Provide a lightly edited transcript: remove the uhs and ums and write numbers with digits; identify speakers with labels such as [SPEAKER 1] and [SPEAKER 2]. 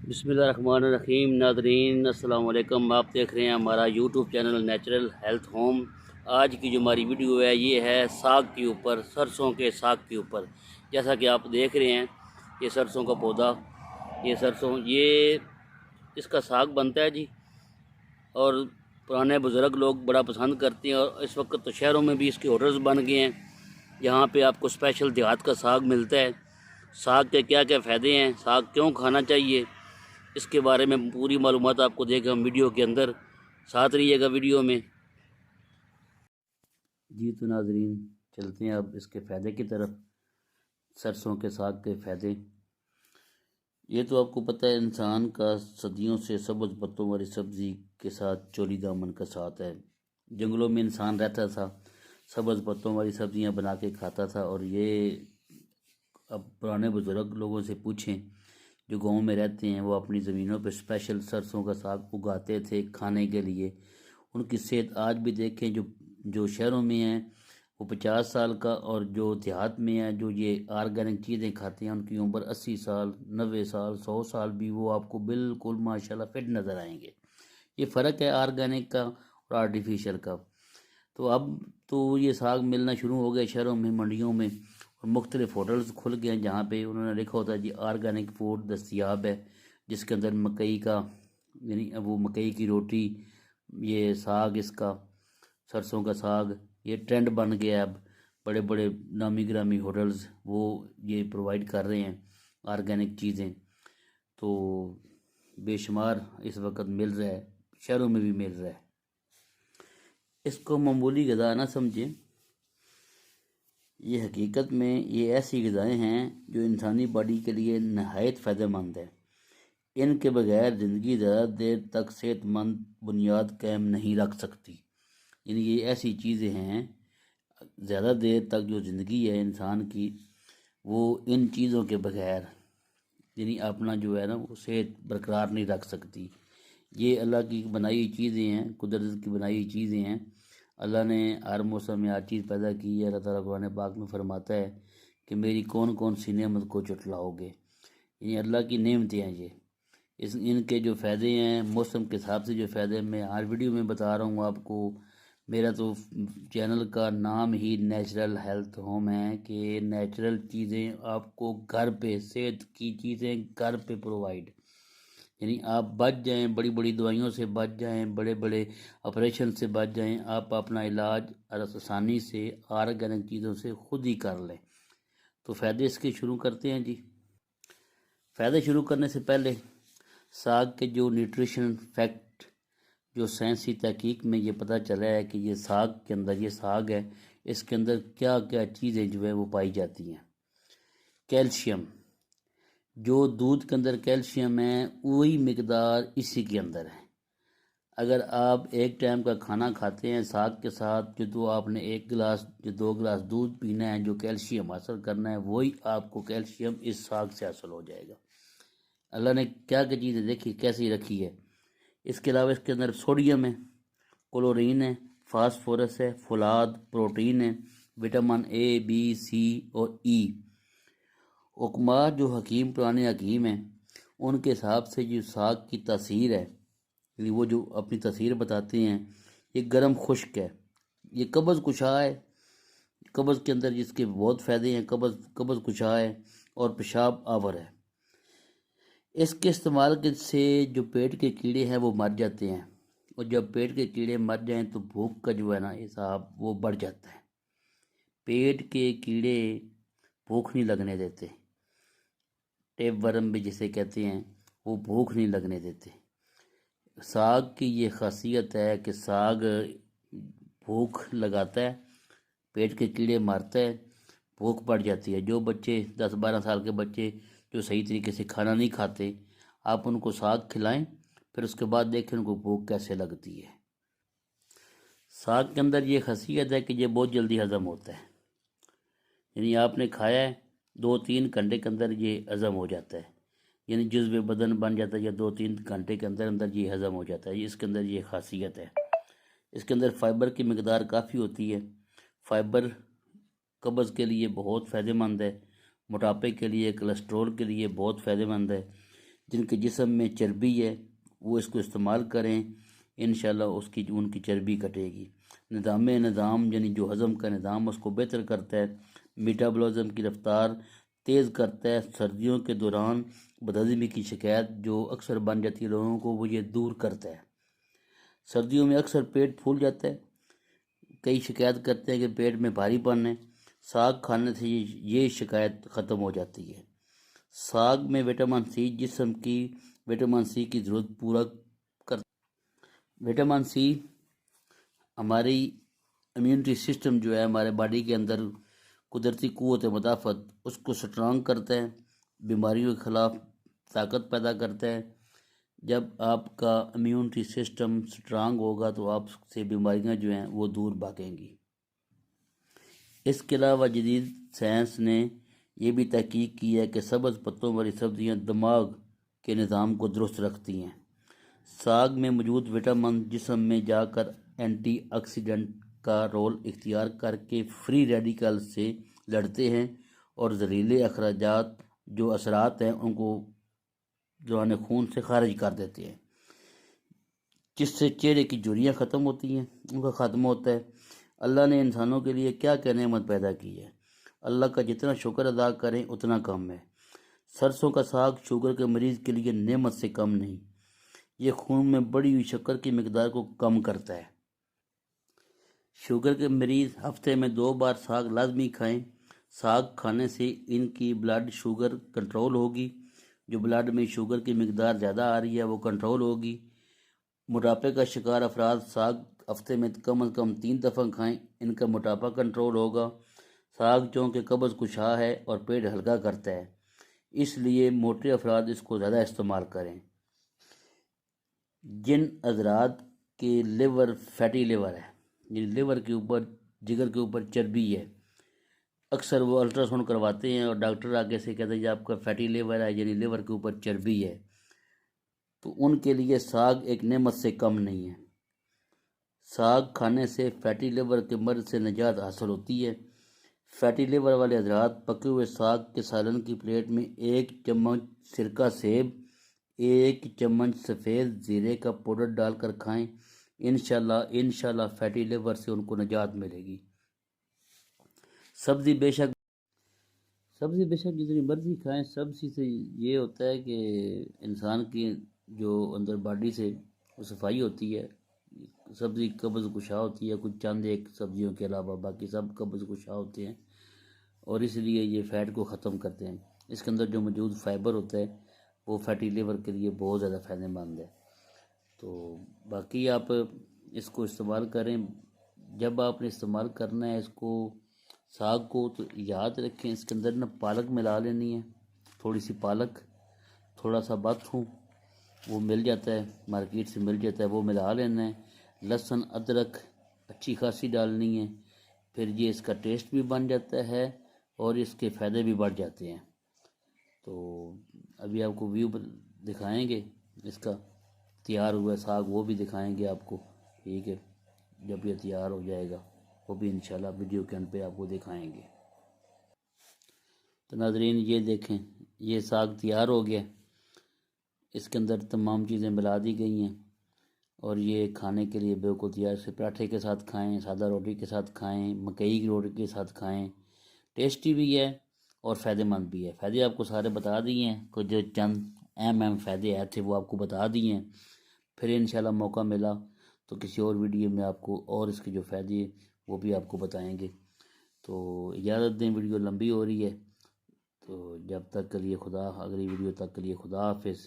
[SPEAKER 1] बिस्मिल्लाहिर्रहमानिर्रहीम। नादरीन अस्सलाम वालेकुम। आप देख रहे हैं हमारा YouTube channel natural health home. आज की जो हमारी वीडियो है ये है साग के ऊपर, सरसों के साग के ऊपर। जैसा कि आप देख रहे हैं ये सरसों का पौधा, ये सरसों, ये इसका साग बनता है जी। और पुराने बुज़ुर्ग लोग बड़ा पसंद करते हैं और इस वक्त तो शहरों में भी इसके होटल्स बन गए हैं। यहाँ पे आपको स्पेशल देहात का साग मिलता है। साग के क्या क्या फ़ायदे हैं, साग क्यों खाना चाहिए, इसके बारे में पूरी मालूमात आपको देगा हम वीडियो के अंदर। साथ रहिएगा वीडियो में जी। तो नाजरीन चलते हैं अब इसके फ़ायदे की तरफ। सरसों के साग के फ़ायदे, ये तो आपको पता है इंसान का सदियों से सब्ज़ पत्तों वाली सब्ज़ी के साथ चोली दामन का साथ है। जंगलों में इंसान रहता था, सब्ज़ पत्तों वाली सब्ज़ियां बना के खाता था। और ये अब पुराने बुज़ुर्ग लोगों से पूछें जो गांव में रहते हैं, वो अपनी ज़मीनों पे स्पेशल सरसों का साग उगाते थे खाने के लिए। उनकी सेहत आज भी देखें, जो जो शहरों में हैं वो 50 साल का, और जो देहात में है जो ये ऑर्गेनिक चीज़ें खाते हैं उनकी उम्र 80 साल, 90 साल, 100 साल भी वो आपको बिल्कुल माशाल्लाह फिट नज़र आएंगे। ये फ़र्क है ऑर्गेनिक का और आर्टिफिशियल का। तो अब तो ये साग मिलना शुरू हो गया शहरों में, मंडियों में, और मुख्तलिफ होटल्स खुल गए हैं जहाँ पे उन्होंने लिखा होता है जी ऑर्गेनिक फूड दस्तियाब है, जिसके अंदर मकई का, यानी वो मकई की रोटी, ये साग, इसका सरसों का साग, ये ट्रेंड बन गया है। अब बड़े बड़े नामी गिरामी होटल्स वो ये प्रोवाइड कर रहे हैं ऑर्गेनिक चीज़ें। तो बेशुमार इस वक्त मिल रहा है, शहरों में भी मिल रहा है। इसको मामूली ग़िज़ा ना समझें, ये हकीकत में ये ऐसी ग़िज़ाएँ हैं जो इंसानी बॉडी के लिए नहायत फ़ायदेमंद है। इनके बगैर ज़िंदगी ज़्यादा देर तक सेहतमंद बुनियाद कायम नहीं रख सकती। यानी ये ऐसी चीज़ें हैं, ज़्यादा देर तक जो ज़िंदगी है इंसान की, वो इन चीज़ों के बगैर यानी अपना जो है ना वो सेहत बरकरार नहीं रख सकती। ये अल्लाह की बनाई हुई चीज़ें हैं, कुदरत की बनाई हुई चीज़ें हैं। अल्लाह ने हर मौसम में हर चीज़ पैदा की है। अल्लाह ताला कुरान पाक में फरमाता है कि मेरी कौन कौन सी नेमत को चुटलाओगे। ये अल्लाह की नेमतें हैं ये। इनके जो फ़ायदे हैं मौसम के हिसाब से, जो फ़ायदे मैं हर वीडियो में बता रहा हूँ आपको। मेरा तो चैनल का नाम ही नेचुरल हेल्थ होम है कि नेचुरल चीज़ें आपको घर पे, सेहत की चीज़ें घर पे प्रोवाइड, यानी आप बच जाएं, बड़ी बड़ी दवाइयों से बच जाएं, बड़े बड़े ऑपरेशन से बच जाएं, आप अपना इलाज आसानी से ऑर्गेनिक चीज़ों से खुद ही कर लें। तो फ़ायदे इसके शुरू करते हैं जी। फ़ायदे शुरू करने से पहले साग के जो न्यूट्रिशन फैक्ट, जो साइंसी तहकीक में ये पता चला है कि ये साग के अंदर, ये साग है, इसके अंदर क्या क्या चीज़ें जो है वो पाई जाती हैं। कैल्शियम, जो दूध के अंदर कैल्शियम है वही मिकदार इसी के अंदर है। अगर आप एक टाइम का खाना खाते हैं साग के साथ, जो तो आपने 1 गिलास जो 2 गिलास दूध पीना है, जो कैल्शियम हासिल करना है, वही आपको कैल्शियम इस साग से हासिल हो जाएगा। अल्लाह ने क्या क्या चीज़ें देखी कैसी रखी है। इसके अलावा इसके अंदर सोडियम है, क्लोरीन है, फास्फोरस है, फुलाद, प्रोटीन है, विटामिन ए, बी, सी और ई। हुक्मा जो हकीम, पुराने हकीम हैं, उनके हिसाब से जो साग की तासीर है, यानी वो जो अपनी तासीर बताते हैं, ये गर्म खुश्क है, ये कब्ज़ कुशा है। कब्ज़ के अंदर जिसके बहुत फ़ायदे हैं, कब्ज़ कुशा है और पेशाब आवर है। इसके इस्तेमाल के से जो पेट के कीड़े हैं वो मर जाते हैं, और जब पेट के कीड़े मर जाएं तो भूख का जो है ना हिसाब वो बढ़ जाता है। पेट के कीड़े भूख नहीं लगने देते, टेप वर्म भी जिसे कहते हैं, वो भूख नहीं लगने देते। साग की ये खासियत है कि साग भूख लगाता है, पेट के कीड़े मारता है, भूख बढ़ जाती है। जो बच्चे 10-12 साल के बच्चे जो सही तरीके से खाना नहीं खाते, आप उनको साग खिलाएं, फिर उसके बाद देखें उनको भूख कैसे लगती है। साग के अंदर ये खासियत है कि ये बहुत जल्दी हज़म होता है, यानी आपने खाया है 2-3 घंटे के अंदर ये हज़म हो जाता है, यानी जुज़्व बदन बन जाता है, या 2-3 घंटे के अंदर अंदर ये हज़म हो जाता है। इसके अंदर ये खासियत है। इसके अंदर फ़ाइबर की मकदार काफ़ी होती है। फ़ाइबर कब्ज़ के लिए बहुत फ़ायदेमंद है, मोटापे के लिए, कोलेस्ट्रॉल के लिए बहुत फ़ायदेमंद है। जिनके जिस्म में चर्बी है वो इसको इस्तेमाल करें, इंशाल्लाह उनकी चर्बी कटेगी। निज़ाम यानी जो हज़म का निज़ाम उसको बेहतर करता है, मेटाबॉलिज्म की रफ्तार तेज़ करता है। सर्दियों के दौरान बदहज़मी की शिकायत जो अक्सर बन जाती है लोगों को, वो ये दूर करता है। सर्दियों में अक्सर पेट फूल जाता है, कई शिकायत करते हैं कि पेट में भारीपन है। साग खाने से ये शिकायत ख़त्म हो जाती है। साग में विटामिन सी जिस्म की विटामिन सी की ज़रूरत पूरा कर विटामिन सी हमारी इम्यूनिटी सिस्टम जो है हमारे बॉडी के अंदर कुदरती क़ुव्वत मुदाफ़त उसको स्ट्रांग करता है, बीमारियों के ख़िलाफ़ ताकत पैदा करता है। जब आपका इम्यूनिटी सिस्टम स्ट्रांग होगा तो आपसे बीमारियां जो हैं वो दूर भागेंगी। इसके अलावा जदीद साइंस ने यह भी तहकीक की है कि सब्ज़ पत्तों वाली सब्ज़ियां दिमाग के निज़ाम को दुरुस्त रखती हैं। साग में मौजूद विटामिन जिस्म में जाकर एंटीऑक्सीडेंट का रोल इख्तियार करके फ्री रेडिकल से लड़ते हैं और जहरीले अखराजात जो असरात हैं उनको दौरान खून से खारिज कर देते हैं, जिससे चेहरे की झुर्रियाँ ख़त्म होती हैं, उनका ख़त्म होता है। अल्लाह ने इंसानों के लिए क्या क्या नेमत पैदा की है, अल्लाह का जितना शुक्र अदा करें उतना कम है। सरसों का साग शुगर के मरीज़ के लिए नेमत से कम नहीं, ये खून में बढ़ी हुई शक्कर की मिकदार को कम करता है। शुगर के मरीज़ हफ्ते में 2 बार साग लाजमी खाएं। साग खाने से इनकी ब्लड शुगर कंट्रोल होगी, जो ब्लड में शुगर की मिकदार ज़्यादा आ रही है वो कंट्रोल होगी। मोटापे का शिकार अफराद साग हफ्ते में कम से कम 3 दफ़ा खाएं, इनका मोटापा कंट्रोल होगा। साग चूँकि कब्ज़ कुशा है और पेट हल्का करता है, इसलिए मोटे अफराद इसको ज़्यादा इस्तेमाल करें। जिन हज़रात के लिवर फैटी लिवर है, यानी लिवर के ऊपर जिगर के ऊपर चर्बी है, अक्सर वो अल्ट्रासाउंड करवाते हैं और डॉक्टर आगे से कहते हैं आपका फैटी लिवर है यानी लिवर के ऊपर चर्बी है, तो उनके लिए साग एक नेमत से कम नहीं है। साग खाने से फैटी लिवर के मर्ज से निजात हासिल होती है। फैटी लिवर वाले हज़रात पके हुए साग के सालन की प्लेट में 1 चम्मच सिरका सेब, 1 चम्मच सफ़ेद ज़ीरे का पाउडर डालकर खाएं। इंशाल्लाह फैटी लिवर से उनको निजात मिलेगी। सब्ज़ी बेशक जितनी मर्ज़ी खाएं, सब्ज़ी से ये होता है कि इंसान की जो अंदर बॉडी से वो सफाई होती है। सब्ज़ी कब्ज़ कुशा होती है, कुछ चंद एक सब्ज़ियों के अलावा बाकी सब कब्ज़ कुशा होते हैं और इसलिए ये फ़ैट को ख़त्म करते हैं। इसके अंदर जो मौजूद फ़ाइबर होता है वो फैटी लिवर के लिए बहुत ज़्यादा फ़ायदेमंद है। तो बाकी आप इसको इस्तेमाल करें। जब आपने इस्तेमाल करना है इसको साग को, तो याद रखें इसके अंदर ना पालक मिला लेनी है, थोड़ी सी पालक, थोड़ा सा बाथू वो मिल जाता है, मार्केट से मिल जाता है, वो मिला लेना है। लहसुन अदरक अच्छी खासी डालनी है, फिर ये इसका टेस्ट भी बन जाता है और इसके फ़ायदे भी बढ़ जाते हैं। तो अभी आपको व्यू दिखाएंगे इसका तैयार हुआ साग, वो भी दिखाएंगे आपको, ठीक है। जब ये तैयार हो जाएगा वो भी इंशाल्लाह वीडियो के अंत पे आपको दिखाएंगे। तो नाज़रीन ये देखें, ये साग तैयार हो गया, इसके अंदर तमाम चीज़ें मिला दी गई हैं और ये खाने के लिए बिल्कुल तैयार। से पराठे के साथ खाएं, सादा रोटी के साथ खाएं, मकई की रोटी के साथ खाएं, टेस्टी भी है और फ़ायदेमंद भी है। फ़ायदे आपको सारे बता दिए हैं, कुछ जो चंद अहम फ़ायदे आए थे वो आपको बता दिए हैं। फिर इंशाल्लाह मौका मिला तो किसी और वीडियो में आपको और इसके जो फ़ायदे वो भी आपको बताएंगे। तो इजाज़त दें, वीडियो लंबी हो रही है, तो जब तक के लिए खुदा, अगली वीडियो तक के लिए खुदा हाफिज़।